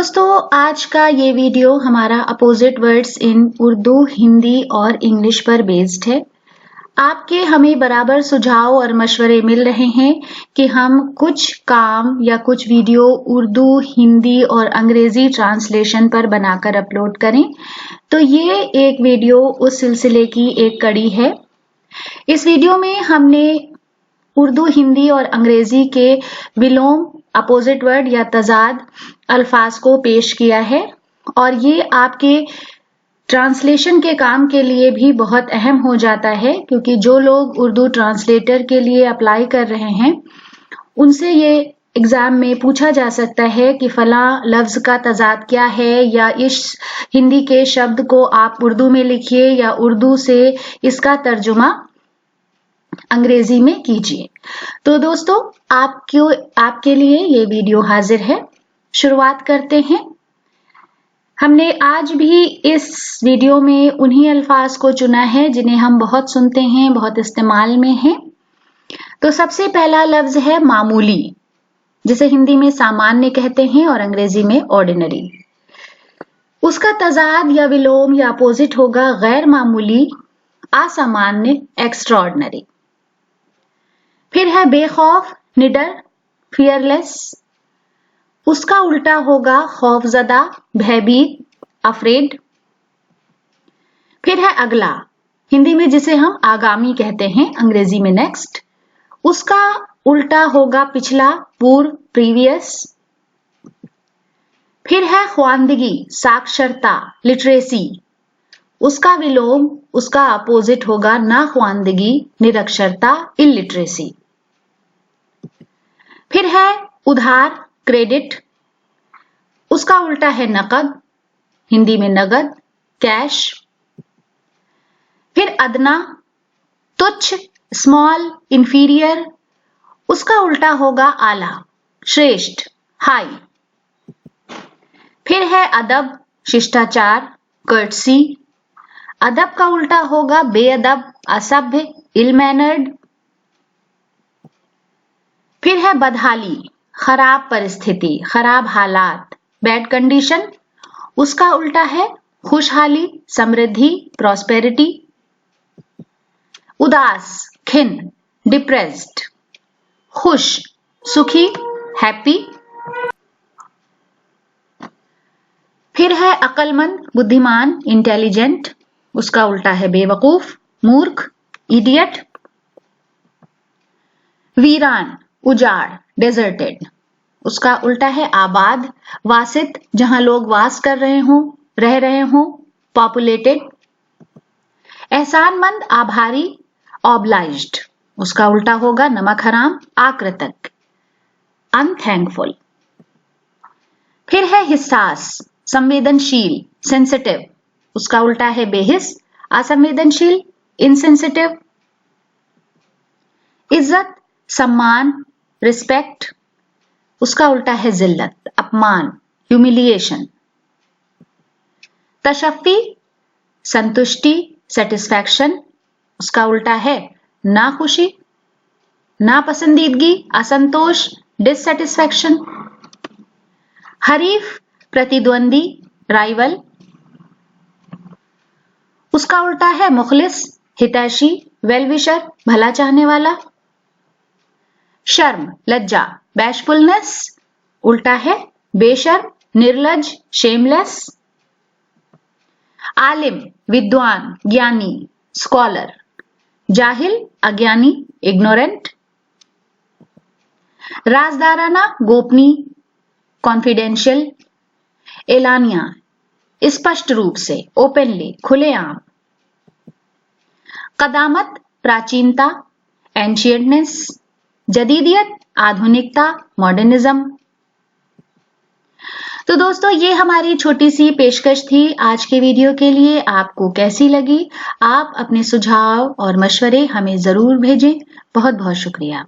दोस्तों, आज का ये वीडियो हमारा opposite words in Urdu, Hindi और इंग्लिश पर बेस्ड है। आपके हमें बराबर सुझाव और मशवरे मिल रहे हैं कि हम कुछ काम या कुछ वीडियो उर्दू, हिंदी और अंग्रेजी ट्रांसलेशन पर बनाकर अपलोड करें। तो ये एक वीडियो उस सिलसिले की एक कड़ी है। इस वीडियो में हमने उर्दू, हिंदी और अंग्रेजी के विलोम, अपोजिट वर्ड या तजाद अल्फाज को पेश किया है और ये आपके ट्रांसलेशन के काम के लिए भी बहुत अहम हो जाता है, क्योंकि जो लोग उर्दू ट्रांसलेटर के लिए अप्लाई कर रहे हैं उनसे ये एग्जाम में पूछा जा सकता है कि फला लफ्ज का तजाद क्या है, या इस हिंदी के शब्द को आप उर्दू में लिखिए या उर्दू से इसका तर्जुमा अंग्रेजी में कीजिए। तो दोस्तों, आपके लिए ये वीडियो हाजिर है। शुरुआत करते हैं। हमने आज भी इस वीडियो में उन्हीं अल्फाज को चुना है जिन्हें हम बहुत सुनते हैं, बहुत इस्तेमाल में हैं। तो सबसे पहला लफ्ज है मामूली, जिसे हिंदी में सामान्य कहते हैं और अंग्रेजी में ऑर्डिनरी। उसका तजाद या विलोम या अपोजिट होगा गैर मामूली, असामान्य, एक्स्ट्राऑर्डिनरी। फिर है बेखौफ, निडर, फियरलेस। उसका उल्टा होगा खौफजदा, भयभीत, अफ्रेड। फिर है अगला, हिंदी में जिसे हम आगामी कहते हैं, अंग्रेजी में नेक्स्ट। उसका उल्टा होगा पिछला, पूर्व, प्रीवियस। फिर है ख्वानदगी, साक्षरता, लिटरेसी। उसका विलोम, उसका अपोजिट होगा नाख्वानदगी, निरक्षरता, इलिटरेसी। फिर है उधार, क्रेडिट। उसका उल्टा है नकद, हिंदी में नगद, कैश। फिर अदना, तुच्छ, स्मॉल, इंफीरियर। उसका उल्टा होगा आला, श्रेष्ठ, हाई। फिर है अदब, शिष्टाचार, कर्टसी। अदब का उल्टा होगा बेअदब, असभ्य, इल मैनर्ड। फिर है बदहाली, खराब परिस्थिति, खराब हालात, बैड कंडीशन। उसका उल्टा है खुशहाली, समृद्धि, प्रॉस्पेरिटी। उदास, खिन्न, डिप्रेस्ड। खुश, सुखी, हैप्पी। फिर है अक्लमंद, बुद्धिमान, इंटेलिजेंट। उसका उल्टा है बेवकूफ, मूर्ख, इडियट। वीरान, उजाड़, डेजर्टेड। उसका उल्टा है आबाद, वासित, जहां लोग वास कर रहे हों, रह रहे हों, पॉपुलेटेड। एहसानमंद, आभारी, ऑब्लाइज्ड। उसका उल्टा होगा नमक हराम, आकृतक, अनथैंकफुल। फिर है हिस्सास, संवेदनशील, सेंसिटिव। उसका उल्टा है बेहिस, असंवेदनशील, इनसेंसिटिव। इज्जत, सम्मान, रिस्पेक्ट। उसका उल्टा है जिल्लत, अपमान, ह्यूमिलिएशन। तशफ्फी, संतुष्टि, सेटिस्फैक्शन। उसका उल्टा है नाखुशी, नापसंदीदगी, असंतोष, डिससेटिस्फैक्शन। हरीफ, प्रतिद्वंदी, राइवल। उसका उल्टा है मुखलिस, हितैषी, वेलविशर, भला चाहने वाला। शर्म, लज्जा, बैशफुलनेस। उल्टा है बेशर्म, निर्लज, शेमलेस। आलिम, विद्वान, ज्ञानी, स्कॉलर। जाहिल, अज्ञानी, इग्नोरेंट। राजदाराना, गोपनीय, कॉन्फिडेंशियल। एलानिया, स्पष्ट रूप से, ओपनली, खुलेआम। कदामत, प्राचीनता, एंशियंटनेस। जदीदियत, आधुनिकता, मॉडर्निज्म। तो दोस्तों, ये हमारी छोटी सी पेशकश थी आज के वीडियो के लिए। आपको कैसी लगी? आप अपने सुझाव और मशवरे हमें जरूर भेजें। बहुत बहुत शुक्रिया।